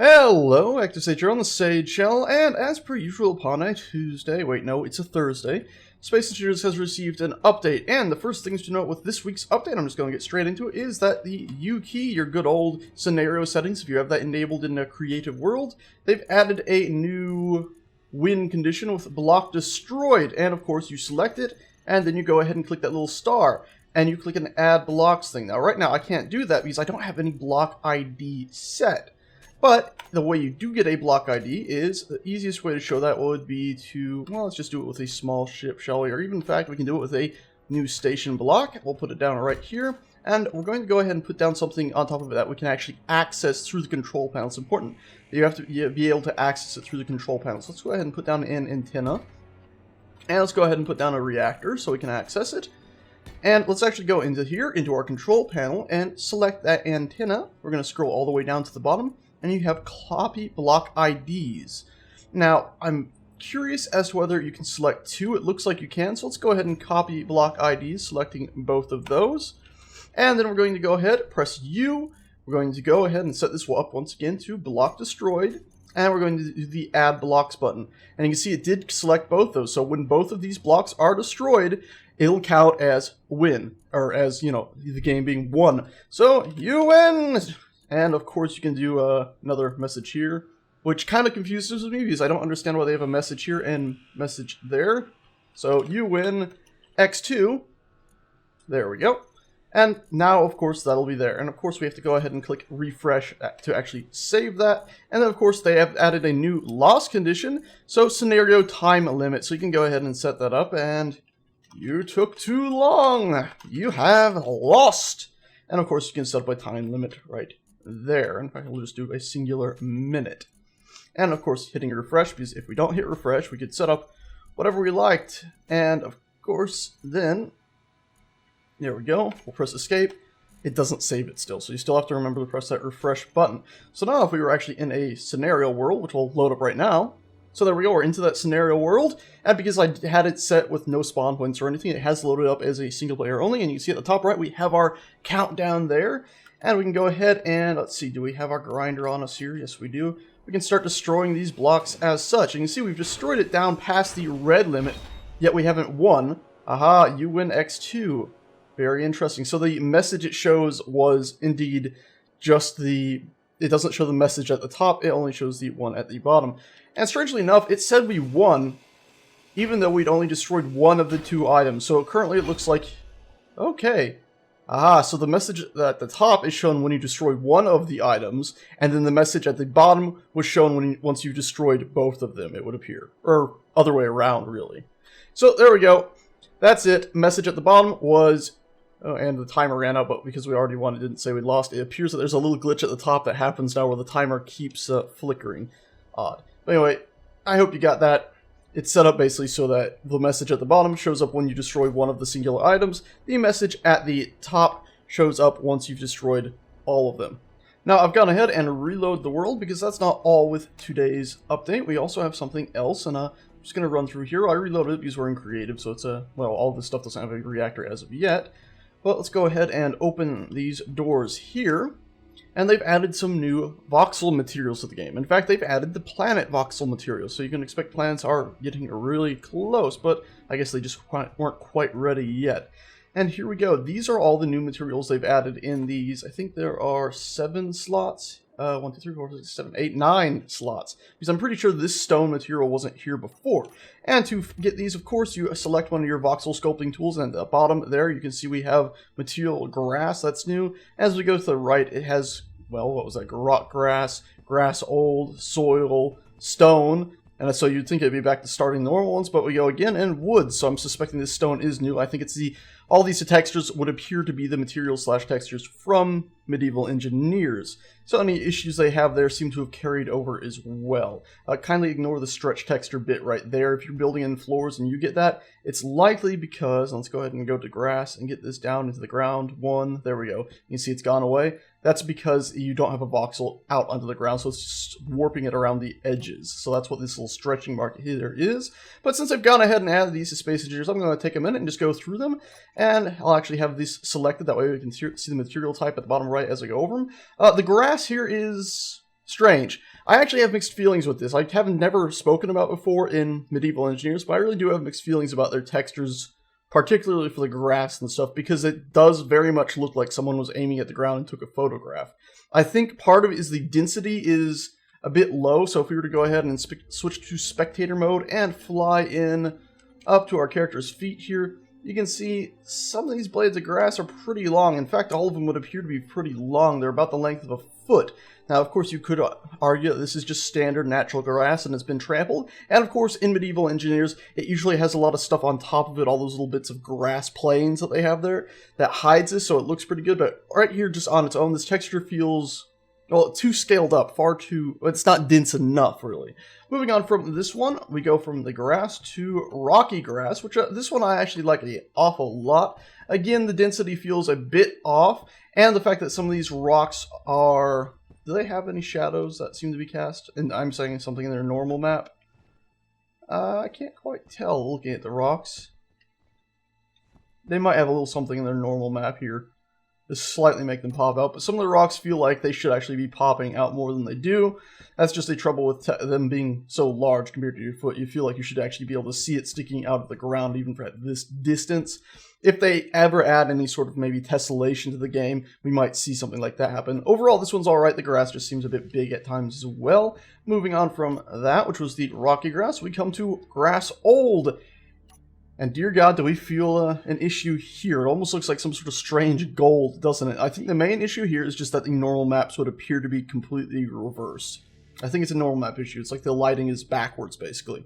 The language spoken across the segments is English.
Hello, Active Sage here on the Sage Shell, and as per usual upon a Tuesday, wait no, it's a Thursday, Space Engineers has received an update, and the first things to note with this week's update, I'm just going to get straight into it, is that the U key, your good old scenario settings, if you have that enabled in a creative world, they've added a new win condition with block destroyed, and of course you select it, and then you go ahead and click that little star, and you click an add blocks thing. Now right now I can't do that because I don't have any block ID set. But the way you do get a block ID is, the easiest way to show that would be to, well, let's just do it with a small ship, shall we? Or even, in fact, we can do it with a new station block. We'll put it down right here. And we're going to go ahead and put down something on top of it that we can actually access through the control panel. It's important that you have to be able to access it through the control panel. So let's go ahead and put down an antenna. And let's go ahead and put down a reactor so we can access it. And let's actually go into here, into our control panel, and select that antenna. We're going to scroll all the way down to the bottom. And you have copy block IDs. Now, I'm curious as to whether you can select two. It looks like you can, so let's go ahead and copy block IDs, selecting both of those. And then we're going to go ahead, press U. We're going to go ahead and set this up once again to block destroyed. And we're going to do the add blocks button. And you can see it did select both those. So when both of these blocks are destroyed, it'll count as win, or as, you know, the game being won. So, you win! And of course you can do another message here, which kind of confuses me because I don't understand why they have a message here and message there. So you win X2. There we go. And now of course that'll be there. And of course we have to go ahead and click refresh to actually save that. And then of course they have added a new loss condition. So scenario time limit. So you can go ahead and set that up, and you took too long. You have lost. And of course you can set up a time limit right there. In fact, we'll just do a singular minute. And of course hitting refresh, because if we don't hit refresh we could set up whatever we liked. And of course then, there we go, we'll press escape. It doesn't save it still, so you still have to remember to press that refresh button. So now if we were actually in a scenario world, which will load up right now. So there we go, we're into that scenario world, and because I had it set with no spawn points or anything, it has loaded up as a single player only, and you can see at the top right we have our countdown there. And we can go ahead and, let's see, do we have our grinder on us here? Yes, we do. We can start destroying these blocks as such. You can see we've destroyed it down past the red limit, yet we haven't won. Aha, you win X2. Very interesting. So the message it shows was indeed just the, it doesn't show the message at the top, it only shows the one at the bottom. And strangely enough, it said we won, even though we'd only destroyed one of the two items. So currently it looks like, okay. Aha, so the message at the top is shown when you destroy one of the items, and then the message at the bottom was shown when once you destroyed both of them, it would appear. Or other way around, really. So there we go. That's it. Message at the bottom was, oh, and the timer ran out, but because we already won, it didn't say we lost. It appears that there's a little glitch at the top that happens now where the timer keeps flickering. Odd. But anyway, I hope you got that. It's set up basically so that the message at the bottom shows up when you destroy one of the singular items. The message at the top shows up once you've destroyed all of them. Now I've gone ahead and reload the world because that's not all with today's update. We also have something else, and I'm just going to run through here. I reloaded it because we're in creative, so it's well, all this stuff doesn't have a reactor as of yet. But let's go ahead and open these doors here. And they've added some new voxel materials to the game. In fact, they've added the planet voxel materials, so you can expect planets are getting really close, but I guess they just weren't quite ready yet. And here we go. These are all the new materials they've added in these. I think there are 7 slots. 1, 2, 3, 4, 5, 6, 7, 8, 9 slots. Because I'm pretty sure this stone material wasn't here before. And to get these, of course, you select one of your voxel sculpting tools, and at the bottom there you can see we have material grass. That's new. As we go to the right, it has, well, what was that? Rock grass, grass old, soil, stone. And so you'd think it'd be back to starting normal ones, but we go again, and wood. So I'm suspecting this stone is new. I think it's all these textures would appear to be the materials / textures from Medieval Engineers. So any issues they have there seem to have carried over as well. Kindly ignore the stretch texture bit right there. If you're building in floors and you get that, it's likely because, let's go ahead and go to grass and get this down into the ground. 1, there we go. You can see it's gone away. That's because you don't have a voxel out under the ground, so it's just warping it around the edges. So that's what this little stretching mark here is. But since I've gone ahead and added these to Space Engineers, I'm going to take a minute and just go through them. And I'll actually have these selected, that way we can see the material type at the bottom right as I go over them. The grass here is strange. I actually have mixed feelings with this. I have never spoken about before in Medieval Engineers, but I really do have mixed feelings about their textures, particularly for the grass and stuff, because it does very much look like someone was aiming at the ground and took a photograph. I think part of it is the density is a bit low, so if we were to go ahead and switch to spectator mode and fly in up to our character's feet here, you can see some of these blades of grass are pretty long. In fact, all of them would appear to be pretty long. They're about the length of a foot. Now, of course, you could argue that this is just standard natural grass and has been trampled. And, of course, in Medieval Engineers, it usually has a lot of stuff on top of it, all those little bits of grass plains that they have there, that hides this, so it looks pretty good. But right here, just on its own, this texture feels, well, too scaled up, far too, it's not dense enough, really. Moving on from this one, we go from the grass to rocky grass, which this one I actually like an awful lot. Again, the density feels a bit off, and the fact that some of these rocks are... Do they have any shadows that seem to be cast? And I'm saying something in their normal map. I can't quite tell looking at the rocks. They might have a little something in their normal map here to slightly make them pop out, but some of the rocks feel like they should actually be popping out more than they do. That's just a trouble with them being so large compared to your foot. You feel like you should actually be able to see it sticking out of the ground even at this distance. If they ever add any sort of maybe tessellation to the game, we might see something like that happen. Overall, this one's alright. The grass just seems a bit big at times as well. Moving on from that, which was the rocky grass, we come to grass old. And dear God, do we feel an issue here? It almost looks like some sort of strange gold, doesn't it? I think the main issue here is just that the normal maps would appear to be completely reversed. I think it's a normal map issue. It's like the lighting is backwards, basically.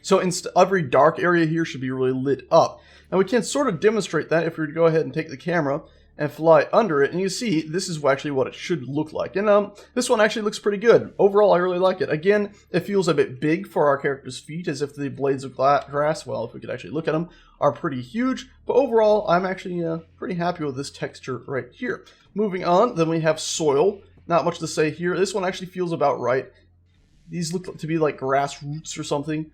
So every dark area here should be really lit up. Now we can sort of demonstrate that if we were to go ahead and take the camera and fly under it, and you see this is actually what it should look like. And this one actually looks pretty good. Overall, I really like it. Again, it feels a bit big for our character's feet, as if the blades of grass, well, if we could actually look at them, are pretty huge. But overall, I'm actually pretty happy with this texture right here. Moving on, then we have soil. Not much to say here. This one actually feels about right. These look to be like grass roots or something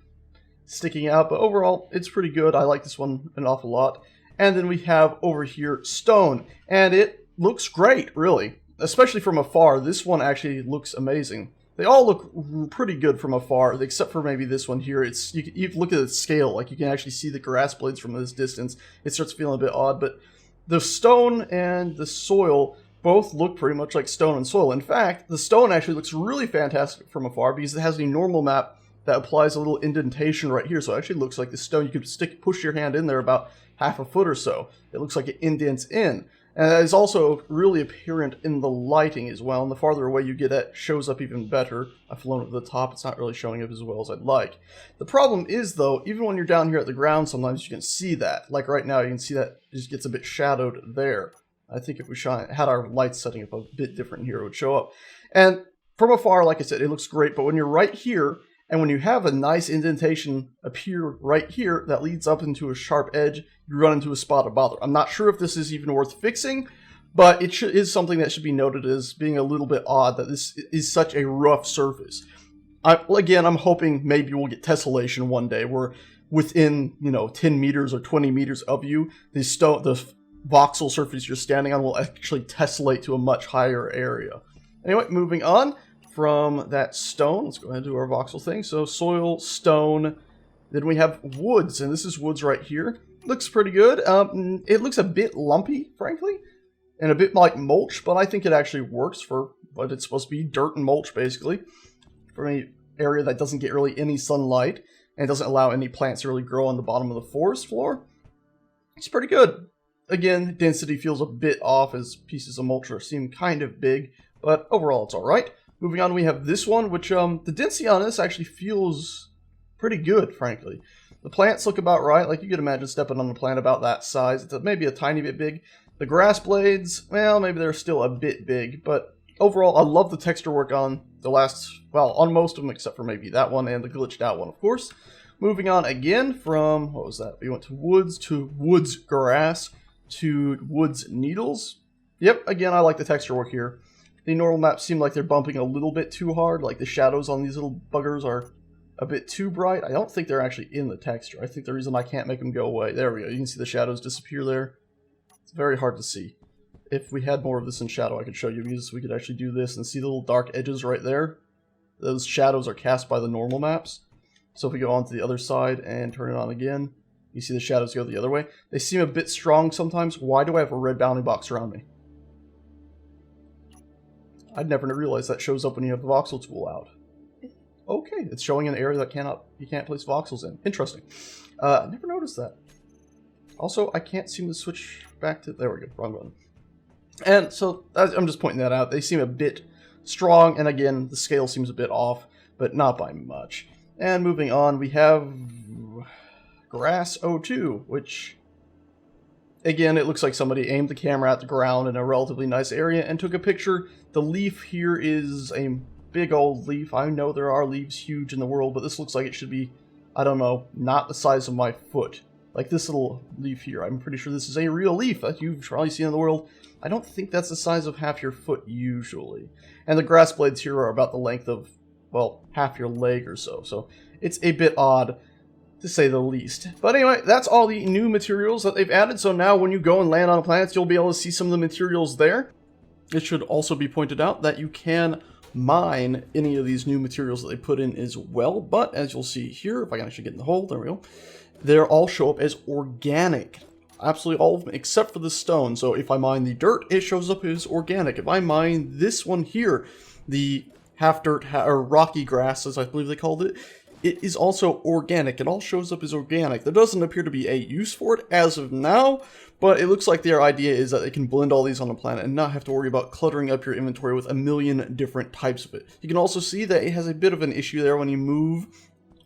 sticking out, but overall, it's pretty good. I like this one an awful lot. And then we have over here stone, and it looks great, really. Especially from afar, this one actually looks amazing. They all look pretty good from afar, except for maybe this one here. It's you look at the scale, like you can actually see the grass blades from this distance. It starts feeling a bit odd, but the stone and the soil both look pretty much like stone and soil. In fact, the stone actually looks really fantastic from afar because it has a normal map that applies a little indentation right here, so it actually looks like the stone. You could push your hand in there about half a foot or so. It looks like it indents in. And that is also really apparent in the lighting as well, and the farther away you get it shows up even better. I've flown to the top, it's not really showing up as well as I'd like. The problem is though, even when you're down here at the ground, sometimes you can see that. Like right now, you can see that it just gets a bit shadowed there. I think if we had our lights setting up a bit different here, it would show up. And from afar, like I said, it looks great, but when you're right here, and when you have a nice indentation appear right here that leads up into a sharp edge, you run into a spot of bother. I'm not sure if this is even worth fixing, but it is something that should be noted as being a little bit odd that this is such a rough surface. Again, I'm hoping maybe we'll get tessellation one day where within, 10 meters or 20 meters of you, the voxel surface you're standing on will actually tessellate to a much higher area. Anyway, moving on from that stone, let's go ahead and do our voxel thing. So soil, stone, then we have woods, and this is woods right here. Looks pretty good. It looks a bit lumpy, frankly, and a bit like mulch, but I think it actually works for what it's supposed to be, dirt and mulch, basically, for an area that doesn't get really any sunlight, and doesn't allow any plants to really grow on the bottom of the forest floor. It's pretty good. Again, density feels a bit off as pieces of mulch seem kind of big, but overall it's alright. Moving on, we have this one, which the density on this actually feels pretty good, frankly. The plants look about right, like you could imagine stepping on a plant about that size. It's maybe a tiny bit big. The grass blades, well, maybe they're still a bit big, but overall, I love the texture work on the on most of them, except for maybe that one and the glitched out one, of course. Moving on again from, what was that? We went to woods grass, to woods needles. Yep, again, I like the texture work here. The normal maps seem like they're bumping a little bit too hard, like the shadows on these little buggers are a bit too bright. I don't think they're actually in the texture. I think the reason I can't make them go away, there we go, you can see the shadows disappear there. It's very hard to see. if we had more of this in shadow, I could show you, because we could actually do this and see the little dark edges right there. Those shadows are cast by the normal maps. So if we go on to the other side and turn it on again, you see the shadows go the other way. They seem a bit strong sometimes. Why do I have a red bounding box around me? I'd never realized that shows up when you have the voxel tool out. Okay, it's showing an area that you can't place voxels in. Interesting. I never noticed that. Also, I can't seem to switch back to... There we go, wrong button. And so, I'm just pointing that out. They seem a bit strong, and again, the scale seems a bit off, but not by much. And moving on, we have Grass 02, which, again, it looks like somebody aimed the camera at the ground in a relatively nice area and took a picture. The leaf here is a big old leaf. I know there are leaves huge in the world, but this looks like it should be, I don't know, not the size of my foot. Like this little leaf here. I'm pretty sure this is a real leaf that you've probably seen in the world. I don't think that's the size of half your foot usually. And the grass blades here are about the length of, well, half your leg or so. So it's a bit odd, to say the least. But anyway, that's all the new materials that they've added. So now when you go and land on planets, you'll be able to see some of the materials there. It should also be pointed out that you can mine any of these new materials that they put in as well. But as you'll see here, if I can actually get in the hole, there we go. They all show up as organic. Absolutely all of them, except for the stone. So if I mine the dirt, it shows up as organic. If I mine this one here, the half dirt or rocky grass, as I believe they called it, it is also organic. It all shows up as organic. There doesn't appear to be a use for it as of now, but it looks like their idea is that they can blend all these on the planet and not have to worry about cluttering up your inventory with a million different types of it. You can also see that it has a bit of an issue there when you move.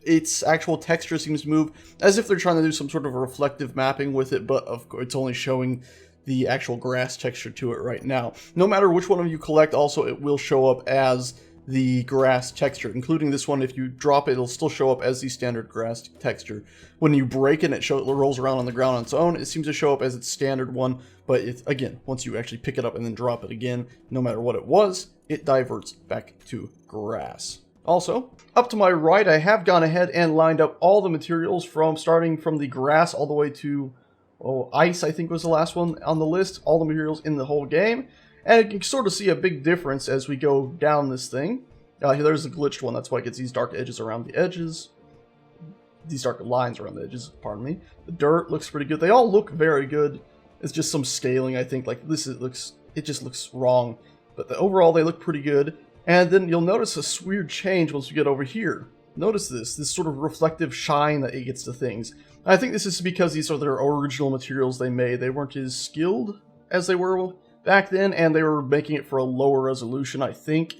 Its actual texture seems to move as if they're trying to do some sort of a reflective mapping with it, but of course it's only showing the actual grass texture to it right now. No matter which one of you collect, also it will show up as the grass texture, including this one. If you drop it, it'll still show up as the standard grass texture. When you break it, it rolls around on the ground on its own. It seems to show up as its standard one, but it's, again, once you actually pick it up and then drop it again, no matter what it was, it diverts back to grass. Also, up to my right, I have gone ahead and lined up all the materials starting from the grass all the way to ice, I think was the last one on the list. All the materials in the whole game. And you can sort of see a big difference as we go down this thing. There's the glitched one, that's why it gets these dark edges around the edges. These dark lines around the edges, pardon me. The dirt looks pretty good. They all look very good. It's just some scaling, I think. Like it just looks wrong. But overall, they look pretty good. And then you'll notice a weird change once we get over here. Notice this sort of reflective shine that it gets to things. I think this is because these are their original materials they made. They weren't as skilled as they were back then, and they were making it for a lower resolution, I think.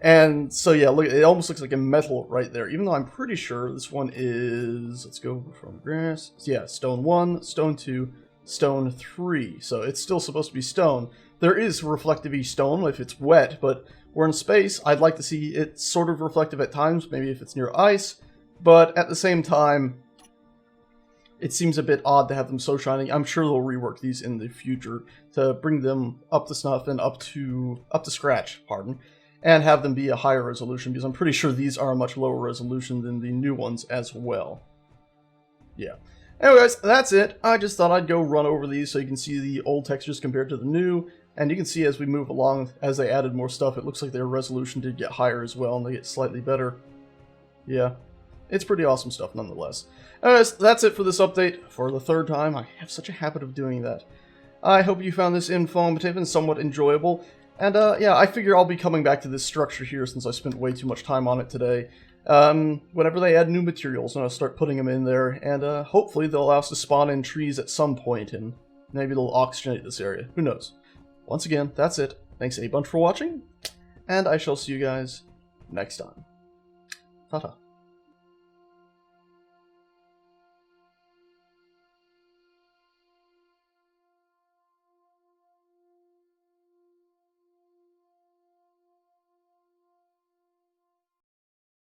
And so yeah, look, it almost looks like a metal right there, even though I'm pretty sure this one is, let's go from grass, yeah, stone 1, stone 2, stone 3, so it's still supposed to be stone. There is reflective-y stone if it's wet, but we're in space. I'd like to see it sort of reflective at times, maybe if it's near ice, but at the same time, it seems a bit odd to have them so shiny. I'm sure they'll rework these in the future to bring them up to snuff and up to scratch, pardon, and have them be a higher resolution, because I'm pretty sure these are a much lower resolution than the new ones as well. Yeah. Anyways, that's it. I just thought I'd go run over these so you can see the old textures compared to the new, and you can see as we move along, as they added more stuff, it looks like their resolution did get higher as well, and they get slightly better. Yeah. It's pretty awesome stuff nonetheless. Anyways, that's it for this update. For the third time, I have such a habit of doing that. I hope you found this informative and somewhat enjoyable. And yeah, I figure I'll be coming back to this structure here since I spent way too much time on it today. Whenever they add new materials, I'll start putting them in there. And hopefully they'll allow us to spawn in trees at some point, and maybe they'll oxygenate this area. Who knows? Once again, that's it. Thanks a bunch for watching, and I shall see you guys next time. Ta-ta.